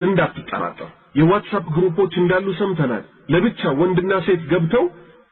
እንዳትጠራጠር የዋትስአፕ ግሩፖች እንዳሉ ሰምተናል ለብቻ ወንድና ሴት ገብተው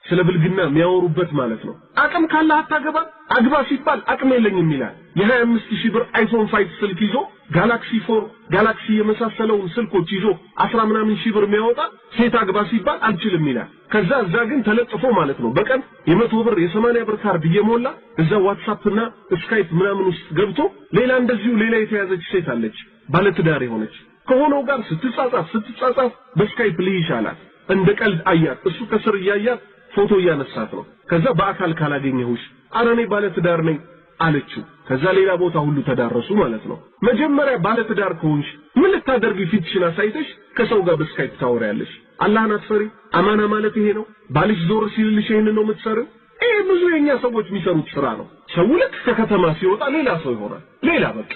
ስለ ብልግና የሚያወሩበት ማለት ነው አቅም ካለ አታገባ አግባ ሲባል አቅም የለኝም ይላል የ25000 ብር አይፎን 5 ስልክ ይዞ ጋላክሲ 4 ጋላክሲ የመሳሰለው ስልኮች ይዞ 10 ምናምን ሺህ ብር የሚያወጣ ሴት አግባ ሲባል አልችልም ይላል ከዛ እዛ ግን ተለጥፎ ማለት ነው በቀን የ100 ብር የ80 ብር ካርድ እየሞላ እዛ ዋትስአፕና ስካይፕ ምናምን ውስጥ ገብቶ ሌላ እንደዚሁ ሌላ የተያዘች ሴት አለች ባለትዳር የሆነች ከሆነው ጋር ስትጻጻፍ በስካይፕ ይሻላል እንደ ቀልድ አያት እሱ ከስር ያያት ፎቶ ያነሳት ነው ከዛ በአካል ካላገኘሁሽ አረኔ ባለትዳር ነኝ አለችው ከዛ ሌላ ቦታ ሁሉ ተዳረሱ ማለት ነው መጀመሪያ ባለትዳር ከሆንሽ ምን ልታደርጊ ፊትሽን አሳይተሽ ከሰው ጋር በስካይፕ ታወሪያለሽ አላህን አትፈሪ አማና ማለት ይሄ ነው ባልሽ ዞር ሲልልሽ ይሄን ነው የምትሰሪው ይሄ ብዙ የኛ ሰዎች የሚሰሩት ስራ ነው ሰው ልክ ከከተማ ሲወጣ ሌላ ሰው ይሆናል ሌላ በቃ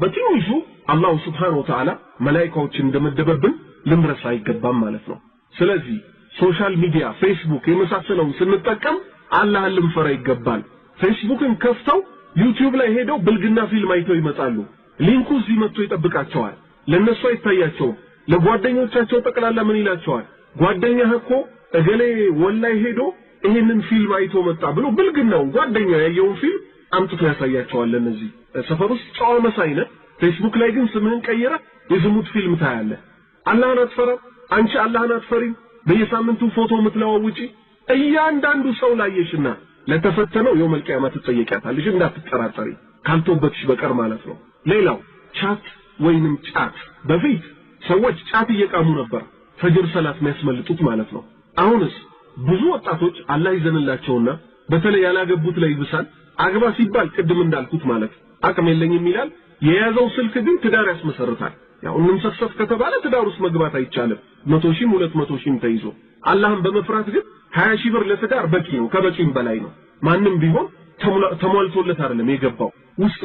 በትንሹ አላህ Subhanahu Wa Ta'ala መላእክቶችን እንደመደበብን ልንረሳ አይገባም ማለት ነው ስለዚህ ሶሻል ሚዲያ ፌስቡክ የመሳሰለውን ስንጠቀም አላህን ልንፈራ ይገባል ፌስቡክን ከፍተው ዩቲዩብ ላይ ሄደው ብልግና ፊልም አይተው ይመጣሉ ሊንኩ እዚህ መጥቶ ይጠብቃቸዋል ለነሱ አይታያቸው ለጓደኞቻቸው ጠቅላላ ምን ይላቸዋል ጓደኛህ እኮ እገሌ ወላይ ሄዶ ይሄንን ፊልም አይቶ መጣ ብሎ ብልግናው ጓደኛው ያየውን ፊልም አምጥቶ ያሳያቸዋል ለነዚህ ሰፈር ውስጥ ጫው መሳይነ ፌስቡክ ላይ ግን ስምህን ቀይረ የዝሙት ፊልም ታያለ አላህን አትፈራ አንቺ አላህን አትፈሪ በየሳምንቱ ፎቶ ምትለዋውጪ እያንዳንዱ ሰው ላየሽና ለተፈተነው የውመል ቂያማ ትጠየቂያታለሽ እንዳትጠራጠሪ ካልተወበትሽ በቀር ማለት ነው ሌላው ቻት ወይንም ጫት በፊት ሰዎች ጫት እየቃሙ ነበር ፈጅር ሰላት የሚያስመልጡት ማለት ነው አሁንስ ብዙ ወጣቶች አላህ ይዘንላቸውና በተለይ ያላገቡት ላይ ይብሳል አግባ ሲባል ቅድም እንዳልኩት ማለት አቅም የለኝም ይላል የያዘው ስልክ ግን ትዳር ያስመሰርታል ያው እንሰፍሰፍ ከተባለ ትዳር ውስጥ መግባት አይቻልም 100ሺህ 200ሺህ ተይዞ አላህን በመፍራት ግን 20000 ብር ለትዳር በቂ ነው ከበቂም በላይ ነው ማንንም ቢሆን ተሟልቶለት አይደለም የገባው ውስጥ